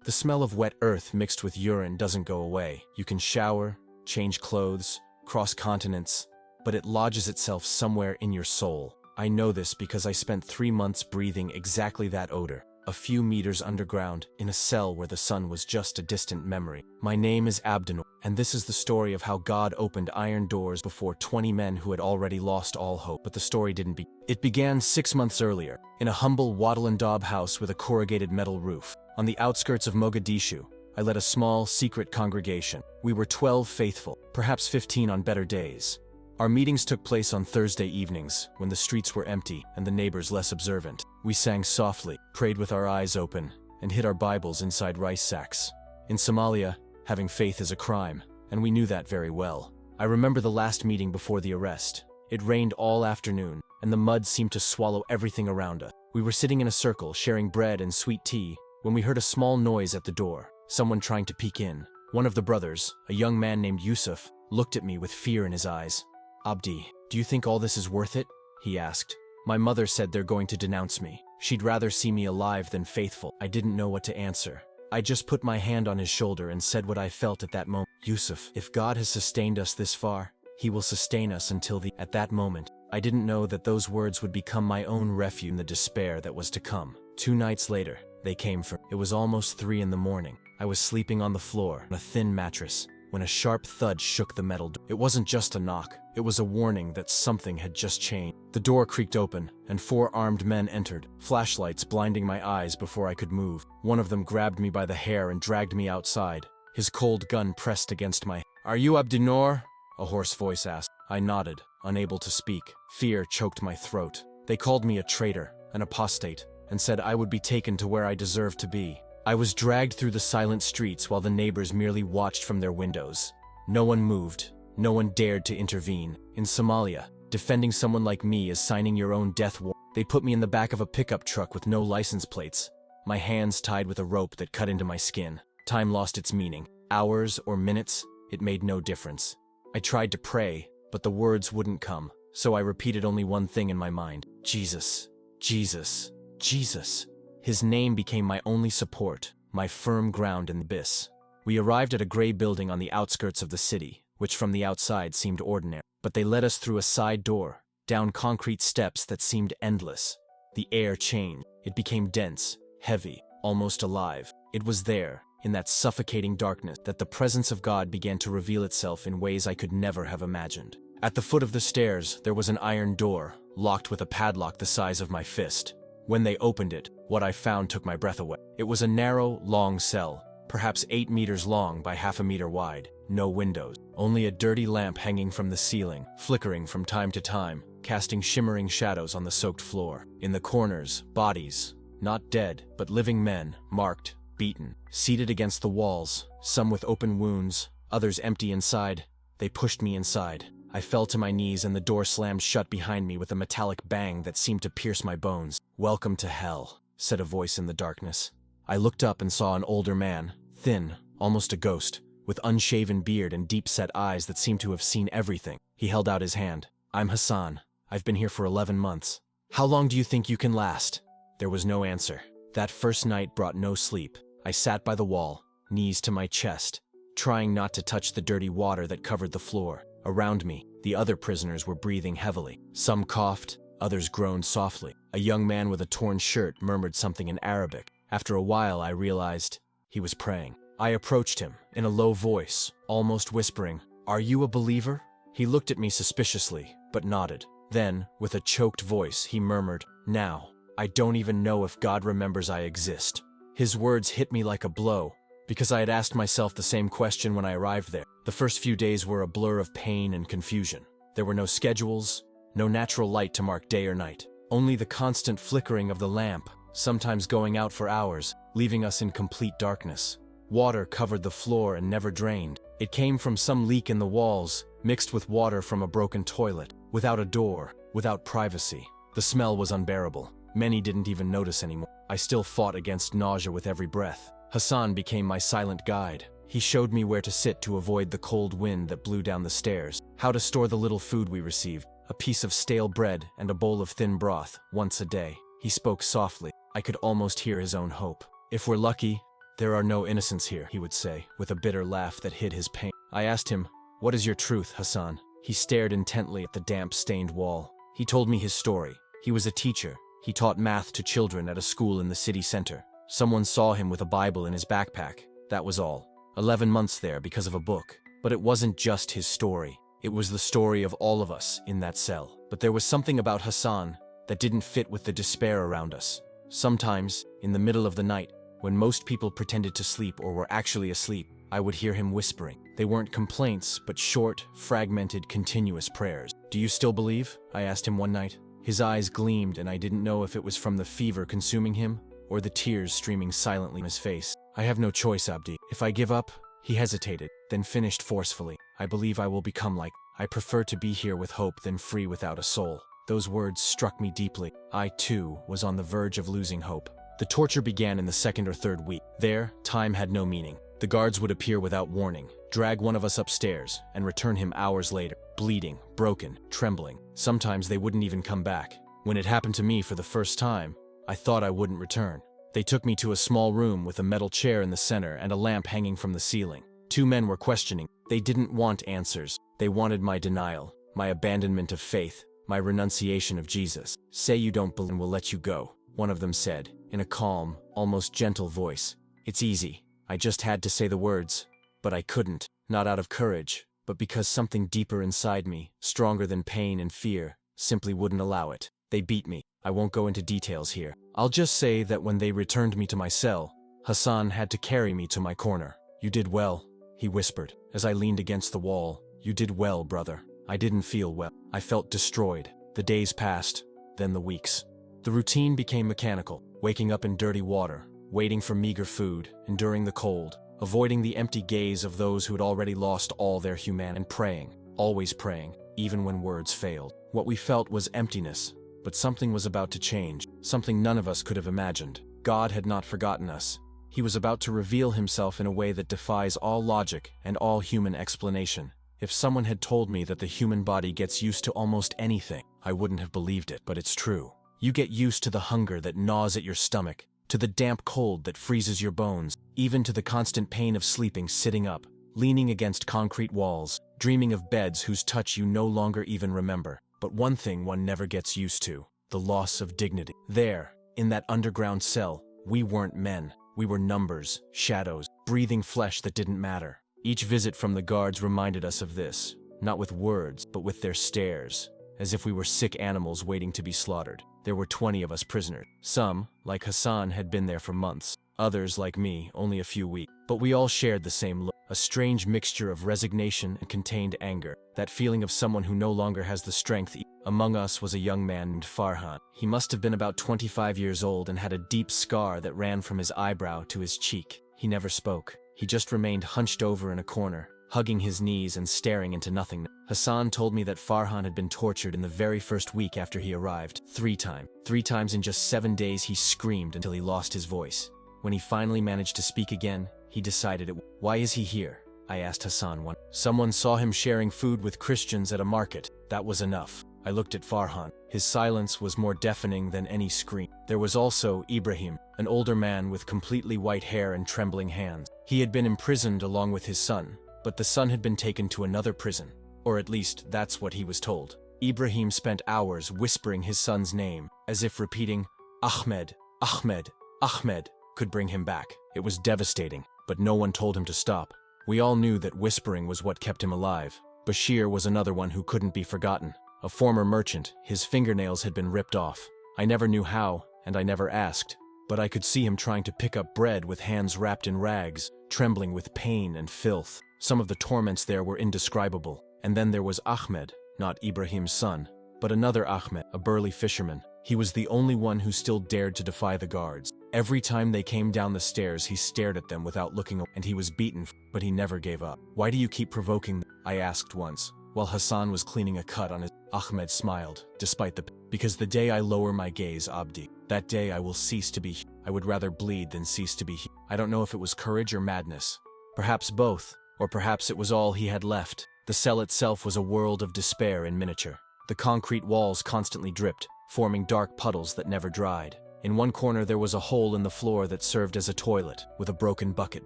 The smell of wet earth mixed with urine doesn't go away. You can shower, change clothes, cross continents, but it lodges itself somewhere in your soul. I know this because I spent 3 months breathing exactly that odor, a few meters underground, in a cell where the sun was just a distant memory. My name is Abdinor, and this is the story of how God opened iron doors before 20 men who had already lost all hope. But the story didn't begin. It began 6 months earlier, in a humble wattle and daub house with a corrugated metal roof. On the outskirts of Mogadishu, I led a small, secret congregation. We were 12 faithful, perhaps 15 on better days. Our meetings took place on Thursday evenings, when the streets were empty and the neighbors less observant. We sang softly, prayed with our eyes open, and hid our Bibles inside rice sacks. In Somalia, having faith is a crime, and we knew that very well. I remember the last meeting before the arrest. It rained all afternoon, and the mud seemed to swallow everything around us. We were sitting in a circle, sharing bread and sweet tea, when we heard a small noise at the door, someone trying to peek in. One of the brothers, a young man named Yusuf, looked at me with fear in his eyes. "Abdi, do you think all this is worth it?" he asked. "My mother said they're going to denounce me. She'd rather see me alive than faithful." I didn't know what to answer. I just put my hand on his shoulder and said what I felt at that moment. "Yusuf, if God has sustained us this far, He will sustain us until the—" At that moment, I didn't know that those words would become my own refuge in the despair that was to come. 2 nights later, they came for me. It was almost 3 in the morning. I was sleeping on the floor, on a thin mattress, when a sharp thud shook the metal door. It wasn't just a knock, it was a warning that something had just changed. The door creaked open, and 4 armed men entered, flashlights blinding my eyes before I could move. One of them grabbed me by the hair and dragged me outside, his cold gun pressed against my— "Are you Abdinor?" a hoarse voice asked. I nodded, unable to speak. Fear choked my throat. They called me a traitor, an apostate, and said I would be taken to where I deserved to be. I was dragged through the silent streets while the neighbors merely watched from their windows. No one moved. No one dared to intervene. In Somalia, defending someone like me is signing your own death warrant. They put me in the back of a pickup truck with no license plates, my hands tied with a rope that cut into my skin. Time lost its meaning. Hours or minutes, it made no difference. I tried to pray, but the words wouldn't come, so I repeated only one thing in my mind: Jesus, Jesus, Jesus. His name became my only support, my firm ground in the abyss. We arrived at a gray building on the outskirts of the city, which from the outside seemed ordinary. But they led us through a side door, down concrete steps that seemed endless. The air changed. It became dense, heavy, almost alive. It was there, in that suffocating darkness, that the presence of God began to reveal itself in ways I could never have imagined. At the foot of the stairs, there was an iron door, locked with a padlock the size of my fist. When they opened it, what I found took my breath away. It was a narrow, long cell, perhaps 8 meters long by half a meter wide. No windows, only a dirty lamp hanging from the ceiling, flickering from time to time, casting shimmering shadows on the soaked floor. In the corners, bodies, not dead, but living men, marked, beaten, seated against the walls, some with open wounds, others empty inside. They pushed me inside. I fell to my knees and the door slammed shut behind me with a metallic bang that seemed to pierce my bones. "Welcome to hell," said a voice in the darkness. I looked up and saw an older man, thin, almost a ghost, with unshaven beard and deep-set eyes that seemed to have seen everything. He held out his hand. "I'm Hassan. I've been here for 11 months. How long do you think you can last?" There was no answer. That first night brought no sleep. I sat by the wall, knees to my chest, trying not to touch the dirty water that covered the floor. Around me, the other prisoners were breathing heavily. Some coughed, others groaned softly. A young man with a torn shirt murmured something in Arabic. After a while, I realized he was praying. I approached him, in a low voice, almost whispering, "Are you a believer?" He looked at me suspiciously, but nodded. Then, with a choked voice, he murmured, "Now, I don't even know if God remembers I exist." His words hit me like a blow, because I had asked myself the same question when I arrived there. The first few days were a blur of pain and confusion. There were no schedules, no natural light to mark day or night, only the constant flickering of the lamp, sometimes going out for hours, leaving us in complete darkness. Water covered the floor and never drained. It came from some leak in the walls, mixed with water from a broken toilet, without a door, without privacy. The smell was unbearable. Many didn't even notice anymore. I still fought against nausea with every breath. Hassan became my silent guide. He showed me where to sit to avoid the cold wind that blew down the stairs, how to store the little food we received, a piece of stale bread and a bowl of thin broth, once a day. He spoke softly. I could almost hear his own hope. "If we're lucky, "There are no innocents here," he would say, with a bitter laugh that hid his pain. I asked him, "What is your truth, Hassan?" He stared intently at the damp, stained wall. He told me his story. He was a teacher. He taught math to children at a school in the city center. Someone saw him with a Bible in his backpack. That was all. 11 months there because of a book. But it wasn't just his story. It was the story of all of us in that cell. But there was something about Hassan that didn't fit with the despair around us. Sometimes, in the middle of the night, when most people pretended to sleep or were actually asleep, I would hear him whispering. They weren't complaints, but short, fragmented, continuous prayers. "Do you still believe?" I asked him one night. His eyes gleamed, and I didn't know if it was from the fever consuming him or the tears streaming silently in his face. "I have no choice, Abdi. If I give up..." He hesitated, then finished forcefully. "I believe I will become like... I prefer to be here with hope than free without a soul." Those words struck me deeply. I, too, was on the verge of losing hope. The torture began in the second or third week. There, time had no meaning. The guards would appear without warning, drag one of us upstairs, and return him hours later, bleeding, broken, trembling. Sometimes they wouldn't even come back. When it happened to me for the first time, I thought I wouldn't return. They took me to a small room with a metal chair in the center and a lamp hanging from the ceiling. 2 men were questioning. They didn't want answers. They wanted my denial, my abandonment of faith, my renunciation of Jesus. "Say you don't believe and we'll let you go," one of them said, in a calm, almost gentle voice. "It's easy. I just had to say the words. But I couldn't, not out of courage, but because something deeper inside me, stronger than pain and fear, simply wouldn't allow it. They beat me. I won't go into details here. I'll just say that when they returned me to my cell, Hassan had to carry me to my corner. "You did well," he whispered, as I leaned against the wall. "You did well, brother." I didn't feel well. I felt destroyed. The days passed, then the weeks. The routine became mechanical, waking up in dirty water, waiting for meager food, enduring the cold, avoiding the empty gaze of those who had already lost all their humanity, and praying, always praying, even when words failed. What we felt was emptiness, but something was about to change, something none of us could have imagined. God had not forgotten us. He was about to reveal himself in a way that defies all logic and all human explanation. If someone had told me that the human body gets used to almost anything, I wouldn't have believed it, but it's true. You get used to the hunger that gnaws at your stomach, to the damp cold that freezes your bones, even to the constant pain of sleeping sitting up, leaning against concrete walls, dreaming of beds whose touch you no longer even remember. But one thing one never gets used to: the loss of dignity. There, in that underground cell, we weren't men. We were numbers, shadows, breathing flesh that didn't matter. Each visit from the guards reminded us of this, not with words, but with their stares, as if we were sick animals waiting to be slaughtered. There were 20 of us prisoners. Some, like Hassan, had been there for months. Others, like me, only a few weeks. But we all shared the same look, a strange mixture of resignation and contained anger, that feeling of someone who no longer has the strength. Among us was a young man named Farhan. He must have been about 25 years old and had a deep scar that ran from his eyebrow to his cheek. He never spoke. He just remained hunched over in a corner, hugging his knees and staring into nothing. Hassan told me that Farhan had been tortured in the very first week after he arrived. 3 times. 3 times in just 7 days he screamed until he lost his voice. When he finally managed to speak again, he decided it. "Why is he here?" I asked Hassan one. "Someone saw him sharing food with Christians at a market. That was enough." I looked at Farhan. His silence was more deafening than any scream. There was also Ibrahim, an older man with completely white hair and trembling hands. He had been imprisoned along with his son, but the son had been taken to another prison. Or at least, that's what he was told. Ibrahim spent hours whispering his son's name, as if repeating, "Ahmed, Ahmed, Ahmed," could bring him back. It was devastating, but no one told him to stop. We all knew that whispering was what kept him alive. Bashir was another one who couldn't be forgotten. A former merchant, his fingernails had been ripped off. I never knew how, and I never asked, but I could see him trying to pick up bread with hands wrapped in rags, trembling with pain and filth. Some of the torments there were indescribable. And then there was Ahmed, not Ibrahim's son, but another Ahmed, a burly fisherman. He was the only one who still dared to defy the guards. Every time they came down the stairs, he stared at them without looking, and he was beaten, but he never gave up. "Why do you keep provoking them?" I asked once, while Hassan was cleaning a cut on his. Ahmed smiled, despite the "Because the day I lower my gaze, Abdi, that day I will cease to be. I would rather bleed than cease to be." I don't know if it was courage or madness. Perhaps both, or perhaps it was all he had left. The cell itself was a world of despair in miniature. The concrete walls constantly dripped, forming dark puddles that never dried. In one corner there was a hole in the floor that served as a toilet, with a broken bucket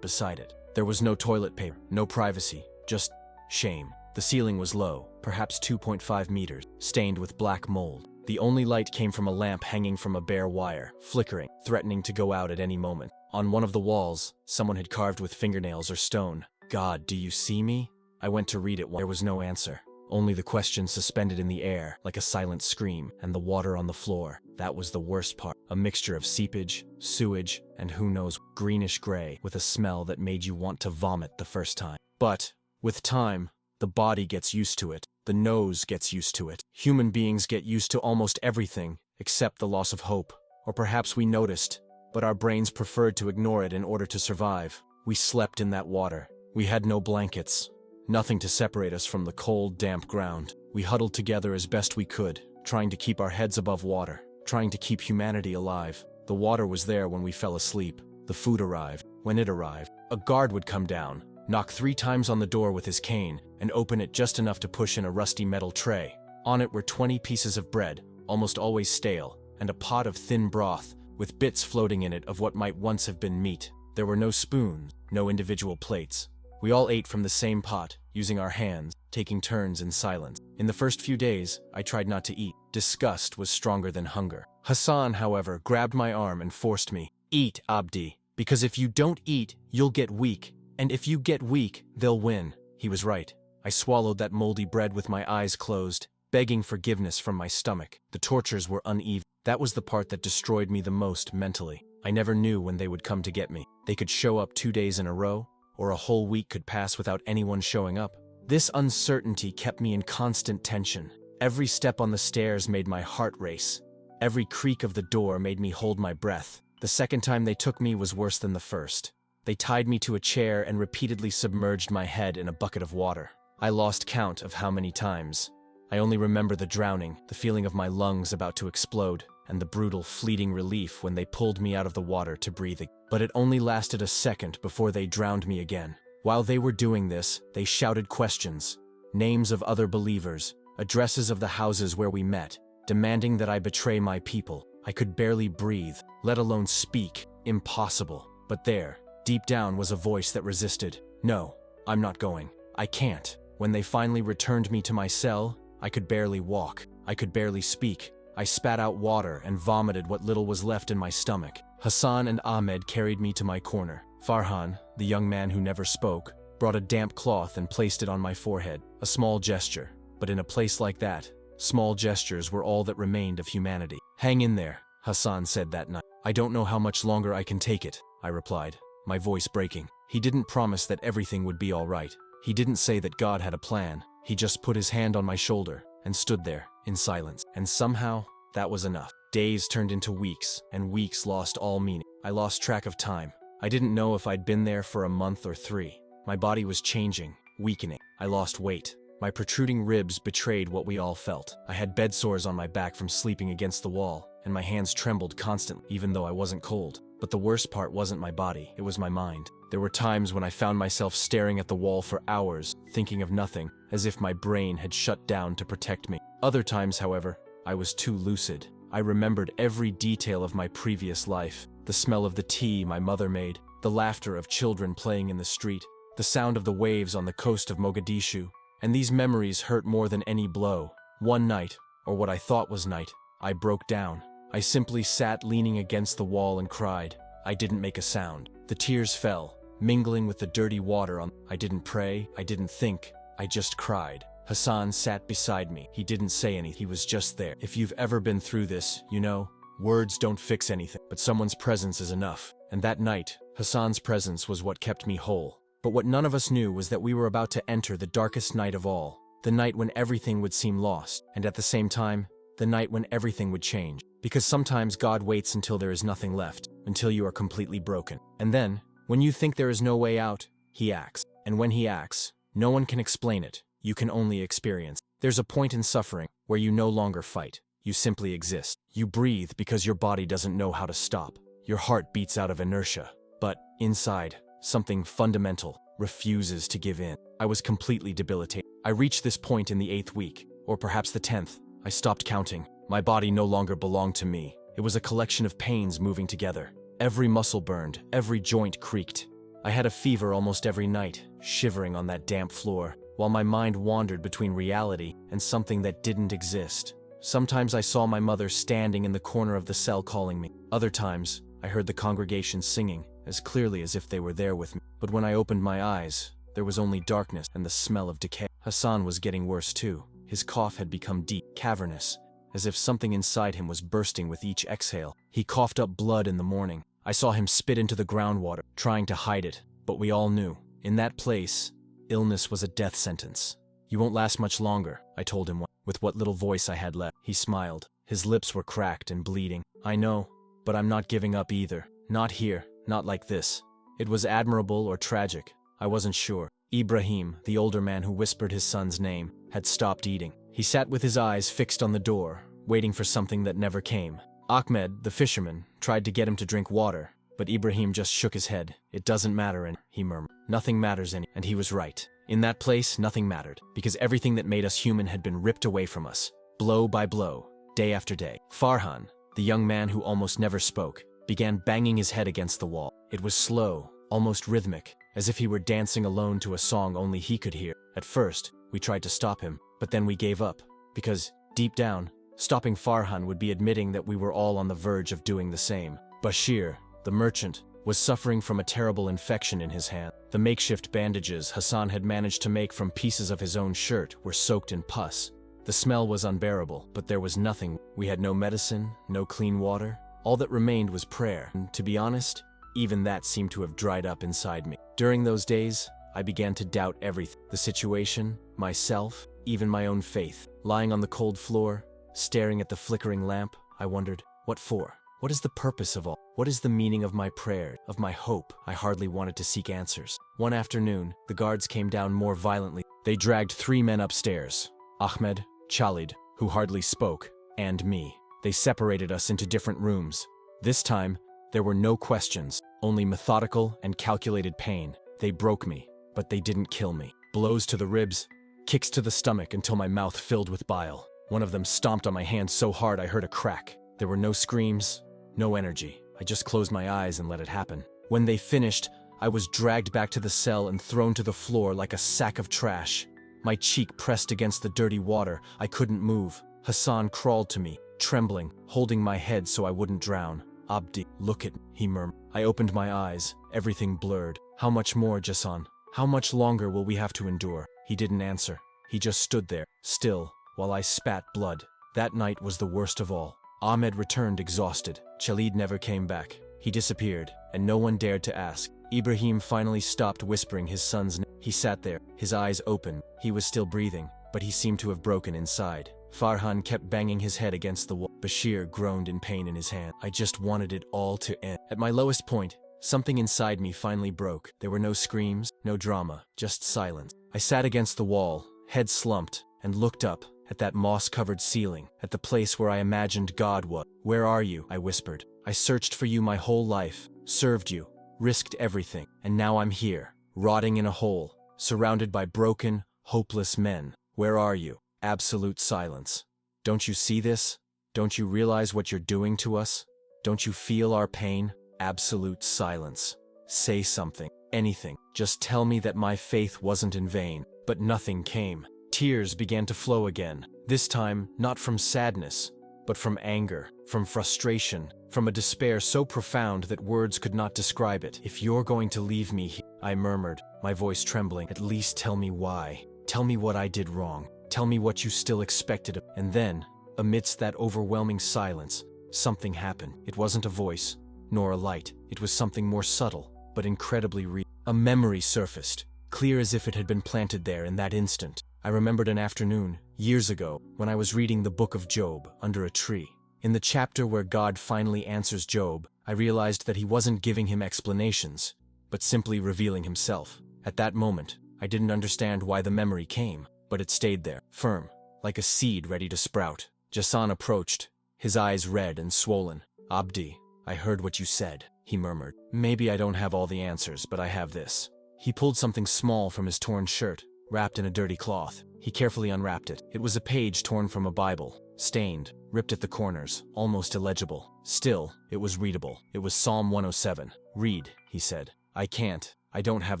beside it. There was no toilet paper, no privacy, just shame. The ceiling was low, perhaps 2.5 meters, stained with black mold. The only light came from a lamp hanging from a bare wire, flickering, threatening to go out at any moment. On one of the walls, someone had carved with fingernails or stone, "God, do you see me?" I went to read it. There was no answer. Only the question suspended in the air, like a silent scream, and the water on the floor. That was the worst part. A mixture of seepage, sewage, and who knows, greenish-gray, with a smell that made you want to vomit the first time. But, with time, the body gets used to it. The nose gets used to it. Human beings get used to almost everything, except the loss of hope. Or perhaps we noticed, but our brains preferred to ignore it in order to survive. We slept in that water. We had no blankets. Nothing to separate us from the cold, damp ground. We huddled together as best we could, trying to keep our heads above water, trying to keep humanity alive. The water was there when we fell asleep. The food arrived. When it arrived, a guard would come down, knock 3 times on the door with his cane, and open it just enough to push in a rusty metal tray. On it were 20 pieces of bread, almost always stale, and a pot of thin broth, with bits floating in it of what might once have been meat. There were no spoons, no individual plates. We all ate from the same pot, using our hands, taking turns in silence. In the first few days, I tried not to eat. Disgust was stronger than hunger. Hassan, however, grabbed my arm and forced me. "Eat, Abdi, because if you don't eat, you'll get weak. And if you get weak, they'll win." He was right. I swallowed that moldy bread with my eyes closed, begging forgiveness from my stomach. The tortures were uneven. That was the part that destroyed me the most mentally. I never knew when they would come to get me. They could show up 2 days in a row, or a whole week could pass without anyone showing up. This uncertainty kept me in constant tension. Every step on the stairs made my heart race. Every creak of the door made me hold my breath. The second time they took me was worse than the first. They tied me to a chair and repeatedly submerged my head in a bucket of water. I lost count of how many times. I only remember the drowning, the feeling of my lungs about to explode, and the brutal, fleeting relief when they pulled me out of the water to breathe again. But it only lasted a second before they drowned me again. While they were doing this, they shouted questions, names of other believers, addresses of the houses where we met, demanding that I betray my people. I could barely breathe, let alone speak. Impossible. But there, deep down, was a voice that resisted. "No, I'm not going. I can't." When they finally returned me to my cell, I could barely walk. I could barely speak. I spat out water and vomited what little was left in my stomach. Hassan and Ahmed carried me to my corner. Farhan, the young man who never spoke, brought a damp cloth and placed it on my forehead. A small gesture, but in a place like that, small gestures were all that remained of humanity. "Hang in there," Hassan said that night. "I don't know how much longer I can take it," I replied, my voice breaking. He didn't promise that everything would be all right. He didn't say that God had a plan. He just put his hand on my shoulder and stood there, in silence. And somehow, that was enough. Days turned into weeks, and weeks lost all meaning. I lost track of time. I didn't know if I'd been there for a month or 3. My body was changing, weakening. I lost weight. My protruding ribs betrayed what we all felt. I had bed sores on my back from sleeping against the wall, and my hands trembled constantly, even though I wasn't cold. But the worst part wasn't my body, it was my mind. There were times when I found myself staring at the wall for hours, thinking of nothing, as if my brain had shut down to protect me. Other times, however, I was too lucid. I remembered every detail of my previous life, the smell of the tea my mother made, the laughter of children playing in the street, the sound of the waves on the coast of Mogadishu, and these memories hurt more than any blow. One night, or what I thought was night, I broke down. I simply sat leaning against the wall and cried. I didn't make a sound. The tears fell, mingling with the dirty water on. I didn't pray, I didn't think, I just cried. Hassan sat beside me. He didn't say anything, he was just there. If you've ever been through this, you know, words don't fix anything, but someone's presence is enough. And that night, Hassan's presence was what kept me whole. But what none of us knew was that we were about to enter the darkest night of all, the night when everything would seem lost, and at the same time, the night when everything would change. Because sometimes God waits until there is nothing left, until you are completely broken. And then, when you think there is no way out, he acts. And when he acts, no one can explain it. You can only experience. There's a point in suffering where you no longer fight. You simply exist. You breathe because your body doesn't know how to stop. Your heart beats out of inertia. But inside, something fundamental refuses to give in. I was completely debilitated. I reached this point in the 8th week, or perhaps the 10th. I stopped counting. My body no longer belonged to me. It was a collection of pains moving together. Every muscle burned, every joint creaked. I had a fever almost every night, shivering on that damp floor, while my mind wandered between reality and something that didn't exist. Sometimes I saw my mother standing in the corner of the cell calling me. Other times, I heard the congregation singing, as clearly as if they were there with me. But when I opened my eyes, there was only darkness and the smell of decay. Hassan was getting worse too. His cough had become deep, cavernous, as if something inside him was bursting with each exhale. He coughed up blood in the morning. I saw him spit into the groundwater, trying to hide it, but we all knew. In that place, illness was a death sentence. "You won't last much longer," I told him with what little voice I had left. He smiled. His lips were cracked and bleeding. "I know, but I'm not giving up either. Not here, not like this." It was admirable or tragic. I wasn't sure. Ibrahim, the older man who whispered his son's name, had stopped eating. He sat with his eyes fixed on the door, waiting for something that never came. Ahmed, the fisherman, tried to get him to drink water, but Ibrahim just shook his head. "It doesn't matter," and he murmured. "Nothing matters," and he was right. In that place, nothing mattered, because everything that made us human had been ripped away from us, blow by blow, day after day. Farhan, the young man who almost never spoke, began banging his head against the wall. It was slow, almost rhythmic, as if he were dancing alone to a song only he could hear. At first, we tried to stop him, but then we gave up, because, deep down, stopping Farhan would be admitting that we were all on the verge of doing the same. Bashir, the merchant, was suffering from a terrible infection in his hand. The makeshift bandages Hassan had managed to make from pieces of his own shirt were soaked in pus. The smell was unbearable, but there was nothing. We had no medicine, no clean water. All that remained was prayer, and to be honest, even that seemed to have dried up inside me. During those days, I began to doubt everything. The situation, myself, even my own faith. Lying on the cold floor, staring at the flickering lamp, I wondered, what for? What is the purpose of all? What is the meaning of my prayer, of my hope? I hardly wanted to seek answers. One afternoon, the guards came down more violently. They dragged 3 men upstairs. Ahmed, Khalid, who hardly spoke, and me. They separated us into different rooms. This time, there were no questions, only methodical and calculated pain. They broke me, but they didn't kill me. Blows to the ribs, kicks to the stomach until my mouth filled with bile. One of them stomped on my hand so hard I heard a crack. There were no screams, no energy. I just closed my eyes and let it happen. When they finished, I was dragged back to the cell and thrown to the floor like a sack of trash. My cheek pressed against the dirty water. I couldn't move. Hassan crawled to me, trembling, holding my head so I wouldn't drown. "Abdi, look at me," he murmured. I opened my eyes, everything blurred. "How much more, Jassan? How much longer will we have to endure?" He didn't answer. He just stood there, still, while I spat blood. That night was the worst of all. Ahmed returned exhausted. Khalid never came back. He disappeared, and no one dared to ask. Ibrahim finally stopped whispering his son's name. He sat there, his eyes open. He was still breathing, but he seemed to have broken inside. Farhan kept banging his head against the wall. Bashir groaned in pain in his hand. I just wanted it all to end. At my lowest point, something inside me finally broke. There were no screams, no drama, just silence. I sat against the wall, head slumped, and looked up at that moss-covered ceiling, at the place where I imagined God was. "Where are you?" I whispered. "I searched for you my whole life, served you, risked everything, and now I'm here, rotting in a hole, surrounded by broken, hopeless men. Where are you?" Absolute silence. "Don't you see this? Don't you realize what you're doing to us? Don't you feel our pain?" Absolute silence. "Say something, anything. Just tell me that my faith wasn't in vain." But nothing came. Tears began to flow again, this time not from sadness, but from anger, from frustration, from a despair so profound that words could not describe it. "If you're going to leave me here," I murmured, my voice trembling, "at least tell me why. Tell me what I did wrong. Tell me what you still expected of." And then, amidst that overwhelming silence, something happened. It wasn't a voice, nor a light. It was something more subtle, but incredibly real. A memory surfaced, clear as if it had been planted there in that instant. I remembered an afternoon, years ago, when I was reading the book of Job under a tree. In the chapter where God finally answers Job, I realized that he wasn't giving him explanations, but simply revealing himself. At that moment, I didn't understand why the memory came, but it stayed there, firm, like a seed ready to sprout. Jassan approached, his eyes red and swollen. "Abdi, I heard what you said," he murmured. "Maybe I don't have all the answers, but I have this." He pulled something small from his torn shirt, wrapped in a dirty cloth. He carefully unwrapped it. It was a page torn from a Bible, stained, ripped at the corners, almost illegible. Still, it was readable. It was Psalm 107. "Read," he said. "I can't. I don't have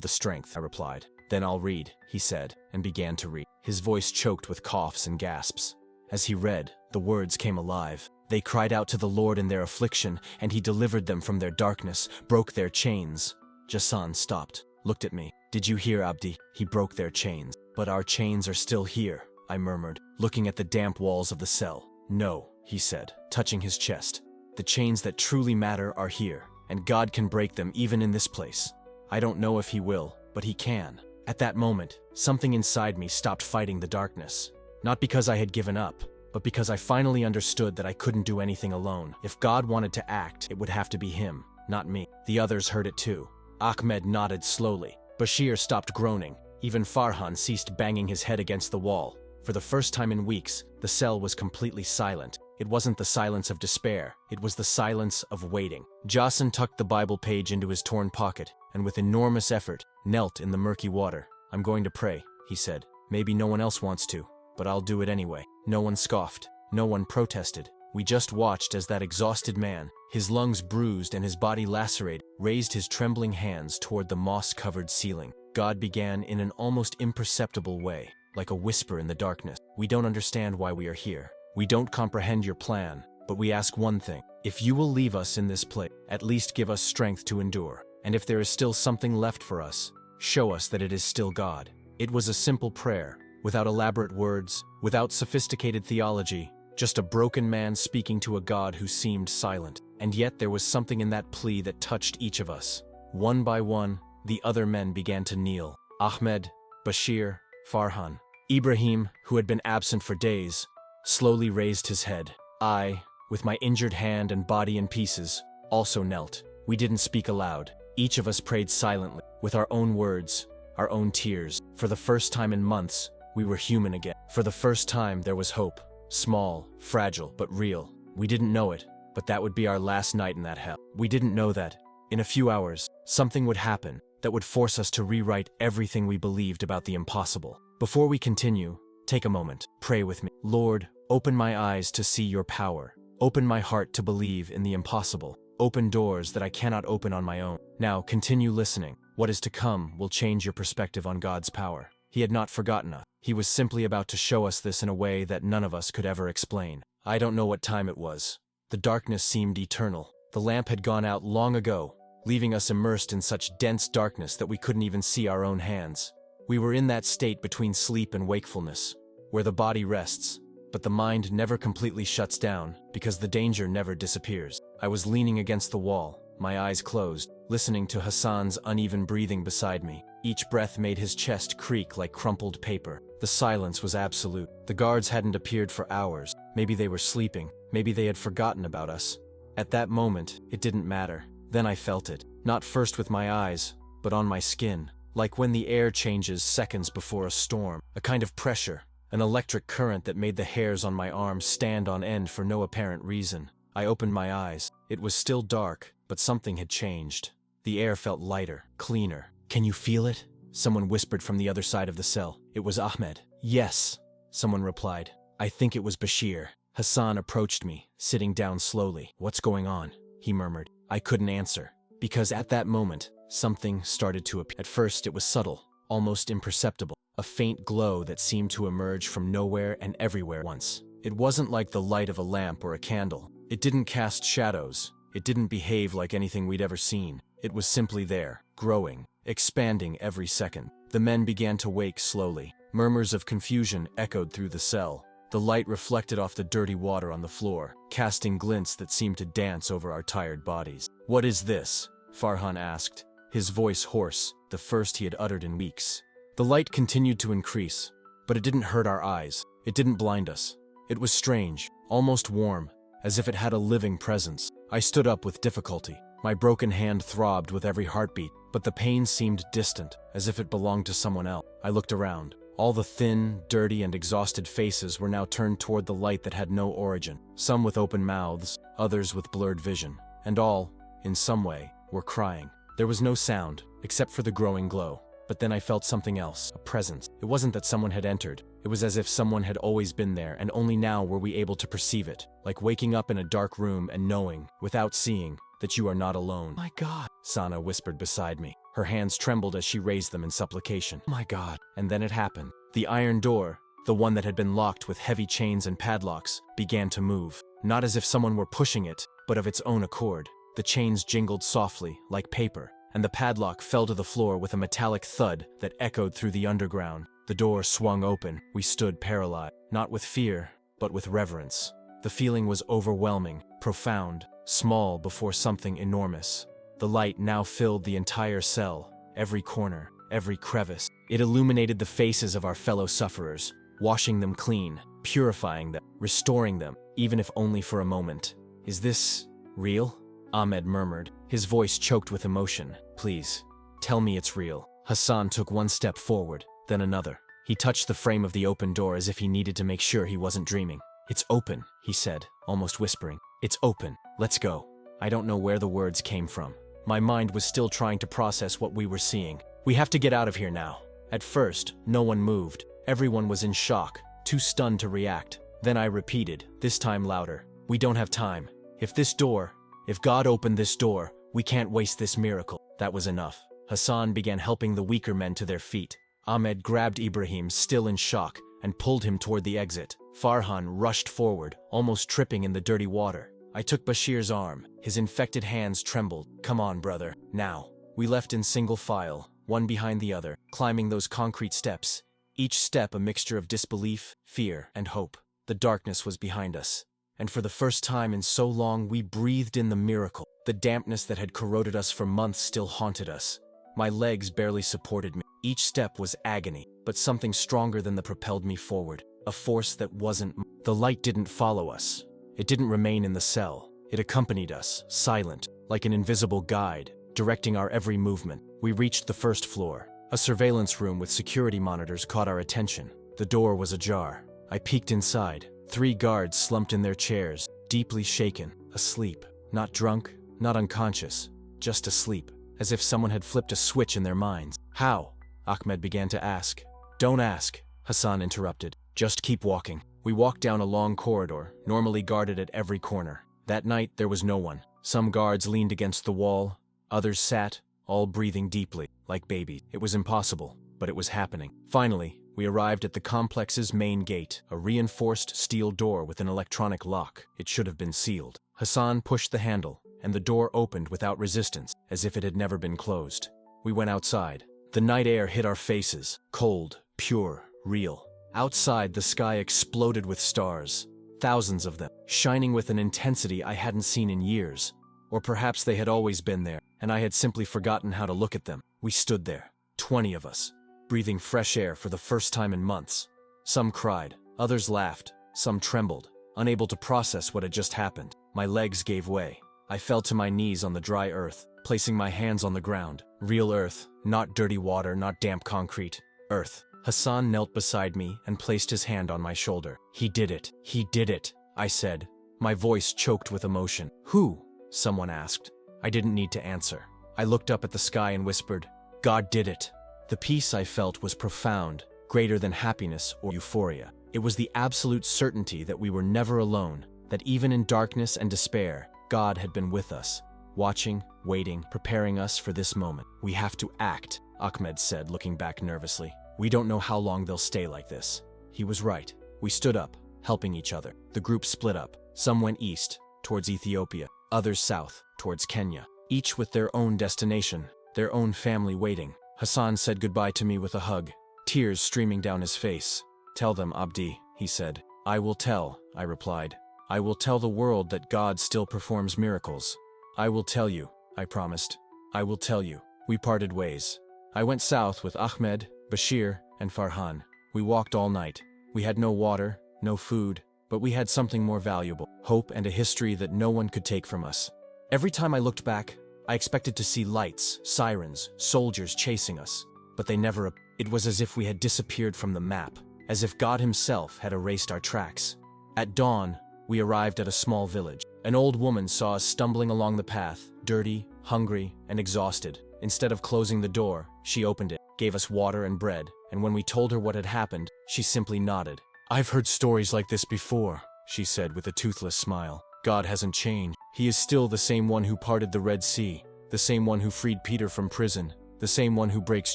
the strength," I replied. "Then I'll read," he said, and began to read. His voice choked with coughs and gasps. As he read, the words came alive. They cried out to the Lord in their affliction, and he delivered them from their darkness, broke their chains. Jason stopped, looked at me. "Did you hear, Abdi? He broke their chains." "But our chains are still here," I murmured, looking at the damp walls of the cell. "No," he said, touching his chest. "The chains that truly matter are here, and God can break them even in this place. I don't know if he will, but he can." At that moment, something inside me stopped fighting the darkness. Not because I had given up, but because I finally understood that I couldn't do anything alone. If God wanted to act, it would have to be him, not me. The others heard it too. Ahmed nodded slowly. Bashir stopped groaning. Even Farhan ceased banging his head against the wall. For the first time in weeks, the cell was completely silent. It wasn't the silence of despair. It was the silence of waiting. Jason tucked the Bible page into his torn pocket, and with enormous effort, knelt in the murky water. "I'm going to pray," he said. "Maybe no one else wants to, but I'll do it anyway." No one scoffed. No one protested. We just watched as that exhausted man, his lungs bruised and his body lacerated, raised his trembling hands toward the moss-covered ceiling. God began in an almost imperceptible way, like a whisper in the darkness. "We don't understand why we are here. We don't comprehend your plan, but we ask one thing. If you will leave us in this place, at least give us strength to endure. And if there is still something left for us, show us that it is still God." It was a simple prayer, without elaborate words, without sophisticated theology, just a broken man speaking to a God who seemed silent. And yet there was something in that plea that touched each of us. One by one, the other men began to kneel. Ahmed, Bashir, Farhan. Ibrahim, who had been absent for days, slowly raised his head. I, with my injured hand and body in pieces, also knelt. We didn't speak aloud. Each of us prayed silently, with our own words, our own tears. For the first time in months, we were human again. For the first time, there was hope. Small, fragile, but real. We didn't know it, but that would be our last night in that hell. We didn't know that, in a few hours, something would happen that would force us to rewrite everything we believed about the impossible. Before we continue, take a moment. Pray with me. Lord, open my eyes to see your power. Open my heart to believe in the impossible. Open doors that I cannot open on my own. Now, continue listening. What is to come will change your perspective on God's power. He had not forgotten us. He was simply about to show us this in a way that none of us could ever explain. I don't know what time it was. The darkness seemed eternal. The lamp had gone out long ago, leaving us immersed in such dense darkness that we couldn't even see our own hands. We were in that state between sleep and wakefulness, where the body rests, but the mind never completely shuts down because the danger never disappears. I was leaning against the wall, my eyes closed, listening to Hassan's uneven breathing beside me. Each breath made his chest creak like crumpled paper. The silence was absolute. The guards hadn't appeared for hours. Maybe they were sleeping. Maybe they had forgotten about us. At that moment, it didn't matter. Then I felt it. Not first with my eyes, but on my skin. Like when the air changes seconds before a storm. A kind of pressure. An electric current that made the hairs on my arms stand on end for no apparent reason. I opened my eyes. It was still dark, but something had changed. The air felt lighter, cleaner. "Can you feel it?" Someone whispered from the other side of the cell. It was Ahmed. "Yes," someone replied. I think it was Bashir. Hassan approached me, sitting down slowly. "What's going on?" he murmured. I couldn't answer, because at that moment, something started to appear. At first, it was subtle, almost imperceptible. A faint glow that seemed to emerge from nowhere and everywhere at once. It wasn't like the light of a lamp or a candle. It didn't cast shadows. It didn't behave like anything we'd ever seen. It was simply there, growing, expanding every second. The men began to wake slowly. Murmurs of confusion echoed through the cell. The light reflected off the dirty water on the floor, casting glints that seemed to dance over our tired bodies. "What is this?" Farhan asked, his voice hoarse, the first he had uttered in weeks. The light continued to increase, but it didn't hurt our eyes. It didn't blind us. It was strange, almost warm, as if it had a living presence. I stood up with difficulty. My broken hand throbbed with every heartbeat, but the pain seemed distant, as if it belonged to someone else. I looked around. All the thin, dirty, and exhausted faces were now turned toward the light that had no origin, some with open mouths, others with blurred vision, and all, in some way, were crying. There was no sound, except for the growing glow. But then I felt something else, a presence. It It wasn't that someone had entered. It was as if someone had always been there, and only now were we able to perceive it. Like waking up in a dark room and knowing, without seeing, that you are not alone. "My God," Sana whispered beside me. Her hands trembled as she raised them in supplication. "My God." And then it happened. The iron door, the one that had been locked with heavy chains and padlocks, began to move. Not as if someone were pushing it, but of its own accord. The chains jingled softly, like paper, and the padlock fell to the floor with a metallic thud that echoed through the underground. The door swung open. We stood paralyzed, not with fear, but with reverence. The feeling was overwhelming, profound, small before something enormous. The light now filled the entire cell, every corner, every crevice. It illuminated the faces of our fellow sufferers, washing them clean, purifying them, restoring them, even if only for a moment. "Is this real?" Ahmed murmured, his voice choked with emotion. "Please, tell me it's real." Hassan took one step forward, then another. He touched the frame of the open door as if he needed to make sure he wasn't dreaming. "It's open," he said, almost whispering. "It's open. Let's go." I don't know where the words came from. My mind was still trying to process what we were seeing. "We have to get out of here now." At first, no one moved. Everyone was in shock, too stunned to react. Then I repeated, this time louder. "We don't have time. If God opened this door, we can't waste this miracle." That was enough. Hassan began helping the weaker men to their feet. Ahmed grabbed Ibrahim, still in shock, and pulled him toward the exit. Farhan rushed forward, almost tripping in the dirty water. I took Bashir's arm. His infected hands trembled. "Come on, brother, now." We left in single file, one behind the other, climbing those concrete steps, each step a mixture of disbelief, fear, and hope. The darkness was behind us, and for the first time in so long we breathed in the miracle. The dampness that had corroded us for months still haunted us. My legs barely supported me. Each step was agony, but something stronger than the propelled me forward. A force that wasn't. The light didn't follow us. It didn't remain in the cell. It accompanied us, silent, like an invisible guide, directing our every movement. We reached the first floor. A surveillance room with security monitors caught our attention. The door was ajar. I peeked inside. 3 guards slumped in their chairs, deeply shaken, asleep. Not drunk, not unconscious, just asleep, as if someone had flipped a switch in their minds. "How?" Ahmed began to ask. "Don't ask," Hassan interrupted. "Just keep walking." We walked down a long corridor, normally guarded at every corner. That night, there was no one. Some guards leaned against the wall, others sat, all breathing deeply, like babies. It was impossible, but it was happening. Finally, we arrived at the complex's main gate, a reinforced steel door with an electronic lock. It should have been sealed. Hassan pushed the handle, and the door opened without resistance, as if it had never been closed. We went outside. The night air hit our faces, cold, pure, real. Outside, the sky exploded with stars, thousands of them, shining with an intensity I hadn't seen in years. Or perhaps they had always been there, and I had simply forgotten how to look at them. We stood there, 20 of us, breathing fresh air for the first time in months. Some cried, others laughed, some trembled, unable to process what had just happened. My legs gave way. I fell to my knees on the dry earth, placing my hands on the ground. Real earth, not dirty water, not damp concrete. Earth. Hassan knelt beside me and placed his hand on my shoulder. "He did it. He did it," I said, my voice choked with emotion. "Who?" someone asked. I didn't need to answer. I looked up at the sky and whispered, "God did it." The peace I felt was profound, greater than happiness or euphoria. It was the absolute certainty that we were never alone, that even in darkness and despair, God had been with us, watching, waiting, preparing us for this moment. "We have to act," Ahmed said, looking back nervously. "We don't know how long they'll stay like this." He was right. We stood up, helping each other. The group split up. Some went east, towards Ethiopia, others south, towards Kenya, each with their own destination, their own family waiting. Hassan said goodbye to me with a hug, tears streaming down his face. "Tell them, Abdi," he said. "I will tell," I replied. "I will tell the world that God still performs miracles. I will tell you," I promised. "I will tell you." We parted ways. I went south with Ahmed, Bashir, and Farhan. We walked all night. We had no water, no food, but we had something more valuable, hope and a history that no one could take from us. Every time I looked back, I expected to see lights, sirens, soldiers chasing us, but they never appeared. It was as if we had disappeared from the map, as if God himself had erased our tracks. At dawn, we arrived at a small village. An old woman saw us stumbling along the path, dirty, hungry, and exhausted. Instead of closing the door, she opened it, gave us water and bread, and when we told her what had happened, she simply nodded. "I've heard stories like this before," she said with a toothless smile. "God hasn't changed. He is still the same one who parted the Red Sea, the same one who freed Peter from prison, the same one who breaks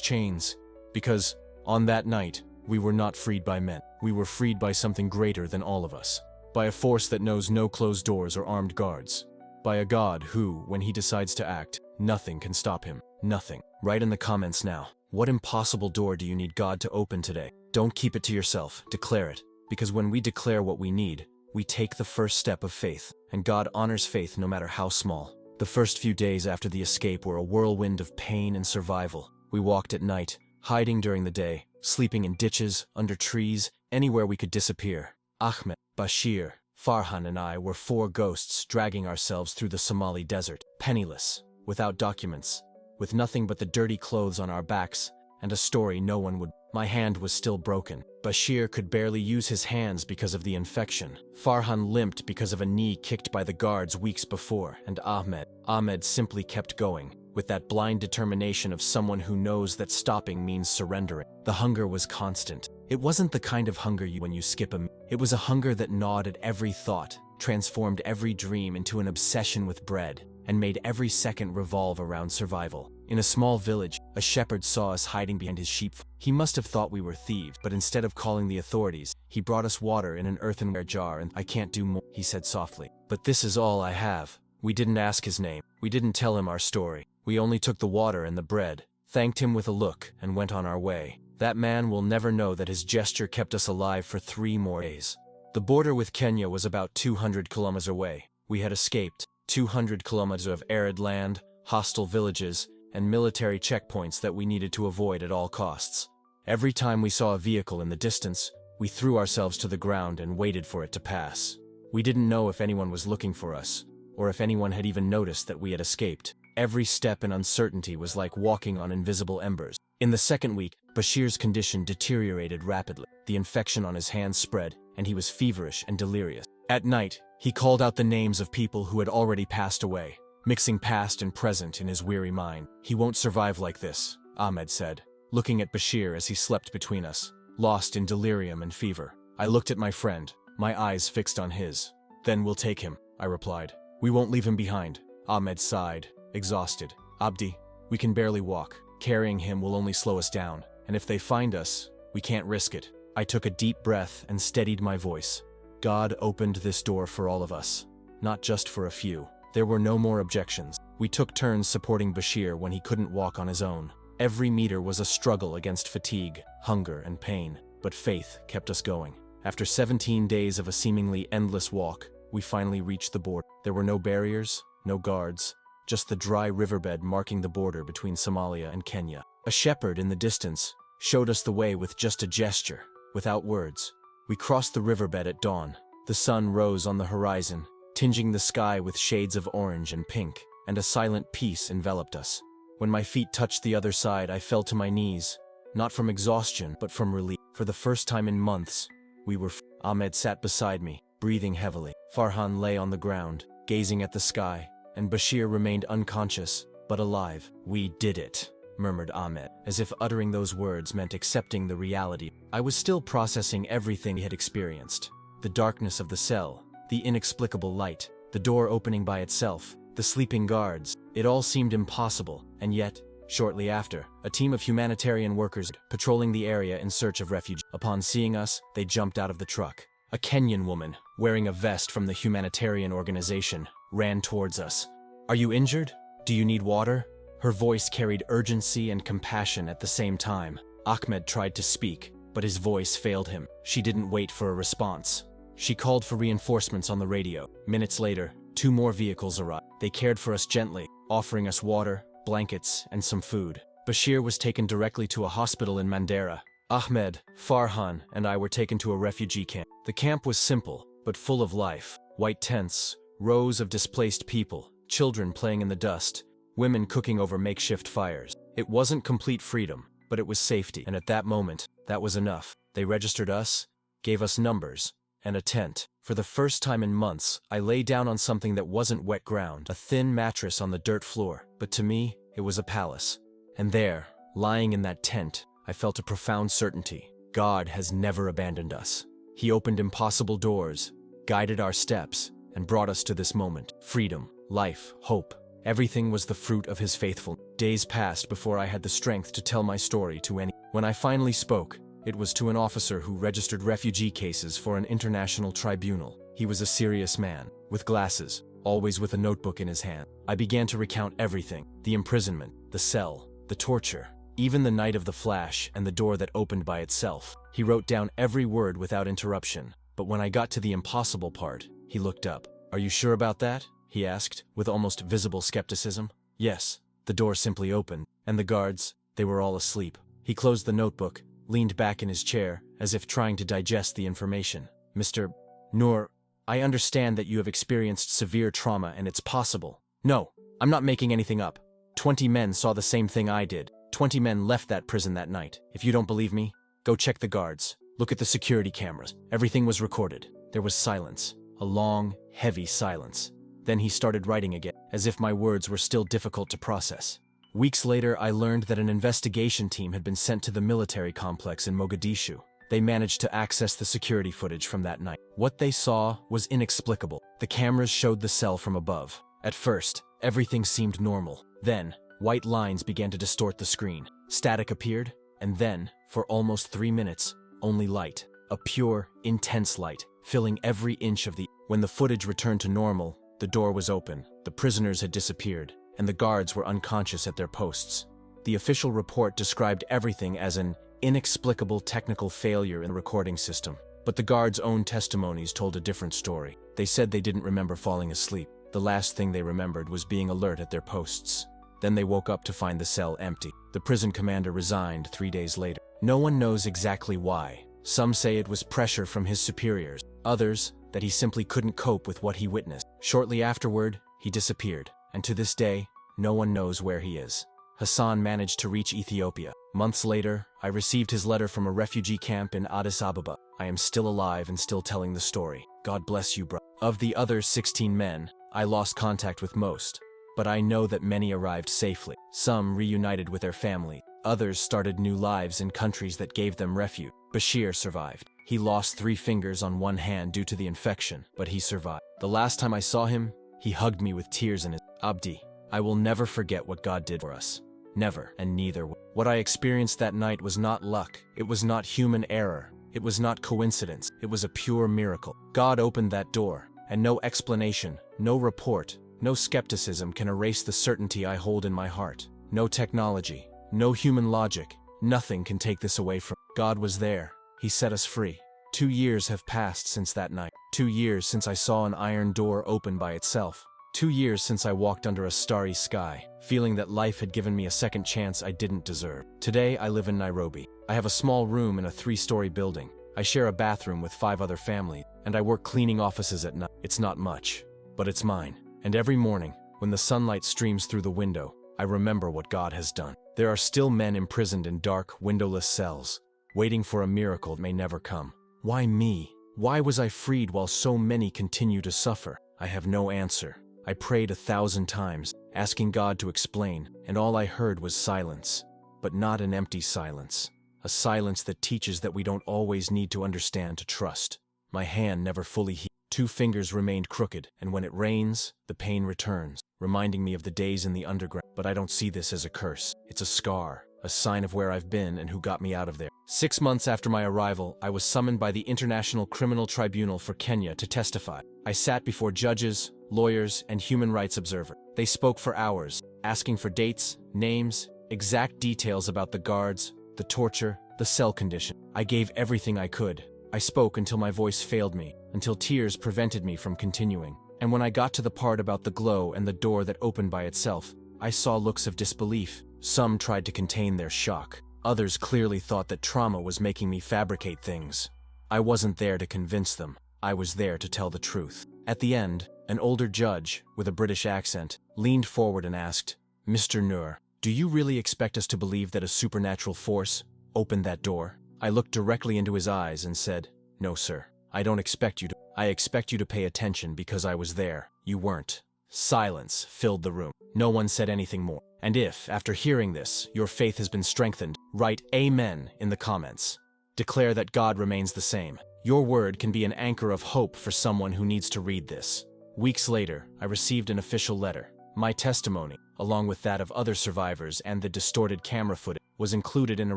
chains. Because, on that night, we were not freed by men. We were freed by something greater than all of us. By a force that knows no closed doors or armed guards. By a God who, when he decides to act, nothing can stop him. Nothing." Write in the comments now. What impossible door do you need God to open today? Don't keep it to yourself. Declare it. Because when we declare what we need, we take the first step of faith, and God honors faith no matter how small. The first few days after the escape were a whirlwind of pain and survival. We walked at night, hiding during the day, sleeping in ditches, under trees, anywhere we could disappear. Ahmed, Bashir, Farhan and I were 4 ghosts dragging ourselves through the Somali desert, penniless, without documents, with nothing but the dirty clothes on our backs, and a story no one would. My hand was still broken. Bashir could barely use his hands because of the infection. Farhan limped because of a knee kicked by the guards weeks before, and Ahmed simply kept going, with that blind determination of someone who knows that stopping means surrendering. The hunger was constant. It wasn't the kind of hunger when you skip a meal. It was a hunger that gnawed at every thought, transformed every dream into an obsession with bread, and made every second revolve around survival. In a small village, a shepherd saw us hiding behind his sheep. He must have thought we were thieves, but instead of calling the authorities, he brought us water in an earthenware jar and "I can't do more," he said softly. "But this is all I have." We didn't ask his name. We didn't tell him our story. We only took the water and the bread, thanked him with a look, and went on our way. That man will never know that his gesture kept us alive for 3 more days. The border with Kenya was about 200 kilometers away. We had escaped 200 kilometers of arid land, hostile villages, and military checkpoints that we needed to avoid at all costs. Every time we saw a vehicle in the distance, we threw ourselves to the ground and waited for it to pass. We didn't know if anyone was looking for us, or if anyone had even noticed that we had escaped. Every step in uncertainty was like walking on invisible embers. In the second week, Bashir's condition deteriorated rapidly. The infection on his hands spread, and he was feverish and delirious. At night, he called out the names of people who had already passed away, mixing past and present in his weary mind. "He won't survive like this," Ahmed said, looking at Bashir as he slept between us, lost in delirium and fever. I looked at my friend, my eyes fixed on his. "Then we'll take him," I replied. "We won't leave him behind." Ahmed sighed, exhausted. "Abdi, we can barely walk. Carrying him will only slow us down, and if they find us, we can't risk it." I took a deep breath and steadied my voice. God opened this door for all of us, not just for a few. There were no more objections. We took turns supporting Bashir when he couldn't walk on his own. Every meter was a struggle against fatigue, hunger, and pain, but faith kept us going. After 17 days of a seemingly endless walk, we finally reached the border. There were no barriers, no guards, just the dry riverbed marking the border between Somalia and Kenya. A shepherd in the distance showed us the way with just a gesture, without words. We crossed the riverbed at dawn. The sun rose on the horizon, tinging the sky with shades of orange and pink, and a silent peace enveloped us. When my feet touched the other side, I fell to my knees, not from exhaustion, but from relief. For the first time in months, we were free. Ahmed sat beside me, breathing heavily. Farhan lay on the ground, gazing at the sky, and Bashir remained unconscious, but alive. "We did it," murmured Ahmed, as if uttering those words meant accepting the reality. I was still processing everything he had experienced. The darkness of the cell, the inexplicable light, the door opening by itself, the sleeping guards. It all seemed impossible, and yet, shortly after, a team of humanitarian workers patrolling the area in search of refuge. Upon seeing us, they jumped out of the truck. A Kenyan woman, wearing a vest from the humanitarian organization, ran towards us. "Are you injured? Do you need water?" Her voice carried urgency and compassion at the same time. Ahmed tried to speak, but his voice failed him. She didn't wait for a response. She called for reinforcements on the radio. Minutes later, 2 more vehicles arrived. They cared for us gently, offering us water, blankets, and some food. Bashir was taken directly to a hospital in Mandera. Ahmed, Farhan, and I were taken to a refugee camp. The camp was simple, but full of life. White tents, rows of displaced people, children playing in the dust, women cooking over makeshift fires. It wasn't complete freedom, but it was safety, and at that moment, that was enough. They registered us, gave us numbers, and a tent. For the first time in months, I lay down on something that wasn't wet ground, a thin mattress on the dirt floor, but to me, it was a palace. And there, lying in that tent, I felt a profound certainty. God has never abandoned us. He opened impossible doors, guided our steps, and brought us to this moment. Freedom, life, hope. Everything was the fruit of his faithfulness. Days passed before I had the strength to tell my story to anyone. When I finally spoke, it was to an officer who registered refugee cases for an international tribunal. He was a serious man, with glasses, always with a notebook in his hand. I began to recount everything: the imprisonment, the cell, the torture, even the night of the flash and the door that opened by itself. He wrote down every word without interruption, but when I got to the impossible part, he looked up. "Are you sure about that?" he asked, with almost visible skepticism. "Yes." The door simply opened, and the guards, they were all asleep. He closed the notebook, leaned back in his chair, as if trying to digest the information. "Mr. Noor, I understand that you have experienced severe trauma and it's possible." "No, I'm not making anything up. 20 men saw the same thing I did. 20 men left that prison that night. If you don't believe me, go check the guards. Look at the security cameras. Everything was recorded." There was silence, a long, heavy silence. Then he started writing again, as if my words were still difficult to process. Weeks later, I learned that an investigation team had been sent to the military complex in Mogadishu. They managed to access the security footage from that night. What they saw was inexplicable. The cameras showed the cell from above. At first, everything seemed normal. Then, white lines began to distort the screen. Static appeared, and then, for almost 3 minutes, only light. A pure, intense light, filling every inch of the... When the footage returned to normal, the door was open, the prisoners had disappeared, and the guards were unconscious at their posts. The official report described everything as an inexplicable technical failure in the recording system. But the guards' own testimonies told a different story. They said they didn't remember falling asleep. The last thing they remembered was being alert at their posts. Then they woke up to find the cell empty. The prison commander resigned 3 days later. No one knows exactly why. Some say it was pressure from his superiors. Others, that he simply couldn't cope with what he witnessed. Shortly afterward, he disappeared, and to this day, no one knows where he is. Hassan managed to reach Ethiopia. Months later, I received his letter from a refugee camp in Addis Ababa. I am still alive and still telling the story. God bless you, bro. Of the other 16 men, I lost contact with most, but I know that many arrived safely. Some reunited with their family. Others started new lives in countries that gave them refuge. Bashir survived. He lost 3 fingers on one hand due to the infection, but he survived. The last time I saw him, he hugged me with tears in his... Abdi, I will never forget what God did for us. Never, and neither will. What I experienced that night was not luck. It was not human error. It was not coincidence. It was a pure miracle. God opened that door, and no explanation, no report, no skepticism can erase the certainty I hold in my heart. No technology, no human logic, nothing can take this away from. God was there. He set us free. 2 years have passed since that night. 2 years since I saw an iron door open by itself. 2 years since I walked under a starry sky, feeling that life had given me a second chance I didn't deserve. Today, I live in Nairobi. I have a small room in a 3-story building. I share a bathroom with 5 other families, and I work cleaning offices at night. It's not much, but it's mine. And every morning, when the sunlight streams through the window, I remember what God has done. There are still men imprisoned in dark, windowless cells, waiting for a miracle that may never come. Why me? Why was I freed while so many continue to suffer? I have no answer. I prayed 1,000 times, asking God to explain, and all I heard was silence. But not an empty silence. A silence that teaches that we don't always need to understand to trust. My hand never fully healed. 2 fingers remained crooked, and when it rains, the pain returns, reminding me of the days in the underground. But I don't see this as a curse. It's a scar, a sign of where I've been and who got me out of there. 6 months after my arrival, I was summoned by the International Criminal Tribunal for Kenya to testify. I sat before judges, lawyers, and human rights observers. They spoke for hours, asking for dates, names, exact details about the guards, the torture, the cell condition. I gave everything I could. I spoke until my voice failed me, until tears prevented me from continuing. And when I got to the part about the glow and the door that opened by itself, I saw looks of disbelief. Some tried to contain their shock. Others clearly thought that trauma was making me fabricate things. I wasn't there to convince them. I was there to tell the truth. At the end, an older judge, with a British accent, leaned forward and asked, "Mr. Noor, do you really expect us to believe that a supernatural force opened that door?" I looked directly into his eyes and said, "No, sir. I don't expect you to. I expect you to pay attention because I was there. You weren't." Silence filled the room. No one said anything more. And if, after hearing this, your faith has been strengthened, write Amen in the comments. Declare that God remains the same. Your word can be an anchor of hope for someone who needs to read this. Weeks later, I received an official letter. My testimony, along with that of other survivors and the distorted camera footage, was included in a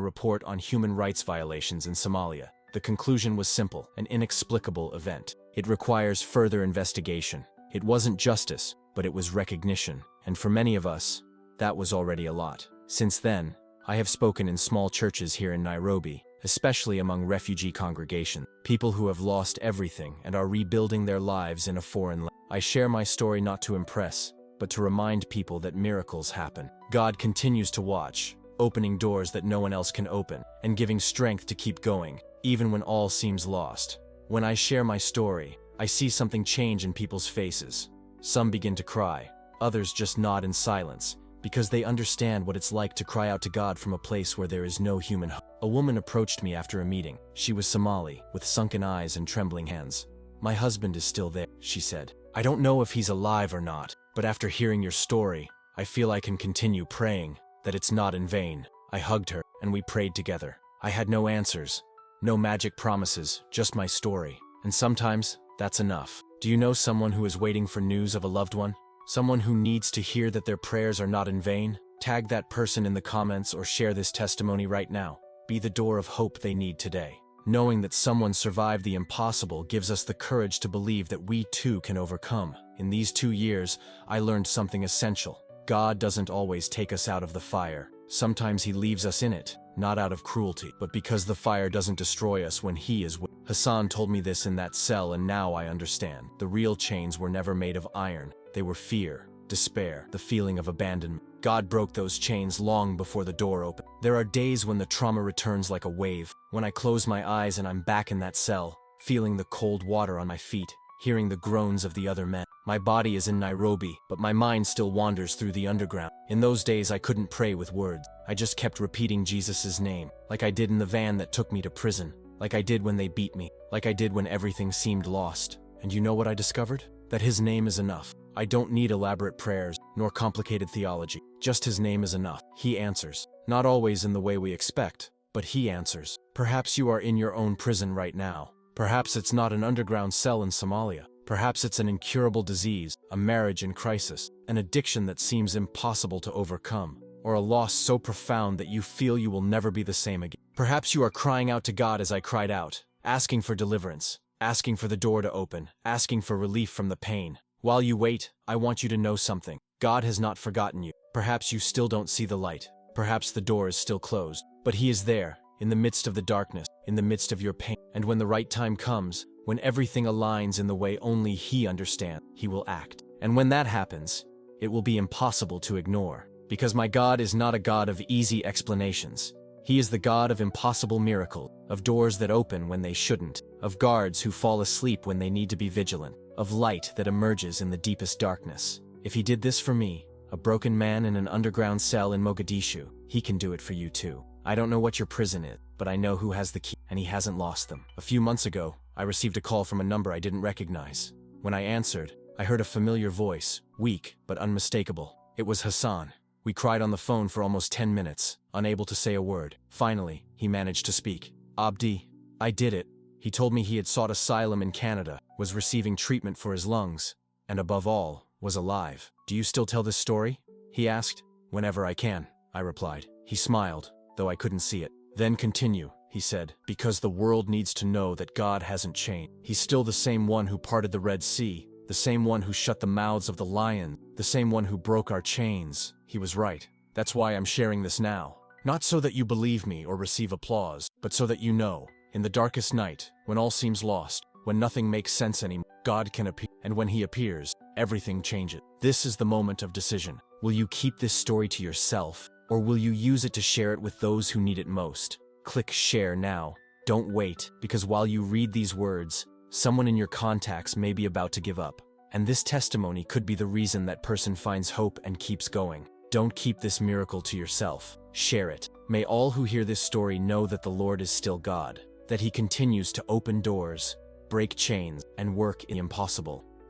report on human rights violations in Somalia. The conclusion was simple: an inexplicable event. It requires further investigation. It wasn't justice, but it was recognition. And for many of us, that was already a lot. Since then, I have spoken in small churches here in Nairobi, especially among refugee congregations, people who have lost everything and are rebuilding their lives in a foreign land. I share my story not to impress, but to remind people that miracles happen. God continues to watch, opening doors that no one else can open, and giving strength to keep going, even when all seems lost. When I share my story, I see something change in people's faces. Some begin to cry, others just nod in silence, because they understand what it's like to cry out to God from a place where there is no human hope. A woman approached me after a meeting. She was Somali, with sunken eyes and trembling hands. "My husband is still there," she said. "I don't know if he's alive or not, but after hearing your story, I feel I can continue praying, that it's not in vain." I hugged her, and we prayed together. I had no answers, no magic promises, just my story. And sometimes, that's enough. Do you know someone who is waiting for news of a loved one? Someone who needs to hear that their prayers are not in vain? Tag that person in the comments or share this testimony right now. Be the door of hope they need today. Knowing that someone survived the impossible gives us the courage to believe that we too can overcome. In these 2 years, I learned something essential. God doesn't always take us out of the fire. Sometimes he leaves us in it, not out of cruelty, but because the fire doesn't destroy us when he is with. Hassan told me this in that cell, and now I understand. The real chains were never made of iron. They were fear, despair, the feeling of abandonment. God broke those chains long before the door opened. There are days when the trauma returns like a wave, when I close my eyes and I'm back in that cell, feeling the cold water on my feet, hearing the groans of the other men. My body is in Nairobi, but my mind still wanders through the underground. In those days I couldn't pray with words. I just kept repeating Jesus' name, like I did in the van that took me to prison, like I did when they beat me, like I did when everything seemed lost. And you know what I discovered? That his name is enough. I don't need elaborate prayers, nor complicated theology. Just his name is enough. He answers. Not always in the way we expect, but he answers. Perhaps you are in your own prison right now. Perhaps it's not an underground cell in Somalia. Perhaps it's an incurable disease, a marriage in crisis, an addiction that seems impossible to overcome, or a loss so profound that you feel you will never be the same again. Perhaps you are crying out to God as I cried out, asking for deliverance, asking for the door to open, asking for relief from the pain. While you wait, I want you to know something. God has not forgotten you. Perhaps you still don't see the light. Perhaps the door is still closed. But he is there, in the midst of the darkness, in the midst of your pain. And when the right time comes, when everything aligns in the way only he understands, he will act. And when that happens, it will be impossible to ignore. Because my God is not a God of easy explanations. He is the God of impossible miracles, of doors that open when they shouldn't, of guards who fall asleep when they need to be vigilant, of light that emerges in the deepest darkness. If he did this for me, a broken man in an underground cell in Mogadishu, he can do it for you too. I don't know what your prison is, but I know who has the key, and he hasn't lost them. A few months ago, I received a call from a number I didn't recognize. When I answered, I heard a familiar voice, weak but unmistakable. It was Hassan. We cried on the phone for almost 10 minutes, unable to say a word. Finally, he managed to speak. "Abdi, I did it." He told me he had sought asylum in Canada, was receiving treatment for his lungs, and above all, was alive. "Do you still tell this story?" he asked. "Whenever I can," I replied. He smiled, though I couldn't see it. "Then continue," he said, "because the world needs to know that God hasn't changed. He's still the same one who parted the Red Sea, the same one who shut the mouths of the lion, the same one who broke our chains." He was right. That's why I'm sharing this now. Not so that you believe me or receive applause, but so that you know, in the darkest night, when all seems lost, when nothing makes sense anymore, God can appear. And when he appears, everything changes. This is the moment of decision. Will you keep this story to yourself, or will you use it to share it with those who need it most? Click share now. Don't wait, because while you read these words, someone in your contacts may be about to give up. And this testimony could be the reason that person finds hope and keeps going. Don't keep this miracle to yourself. Share it. May all who hear this story know that the Lord is still God, that he continues to open doors, break chains, and work in the impossible.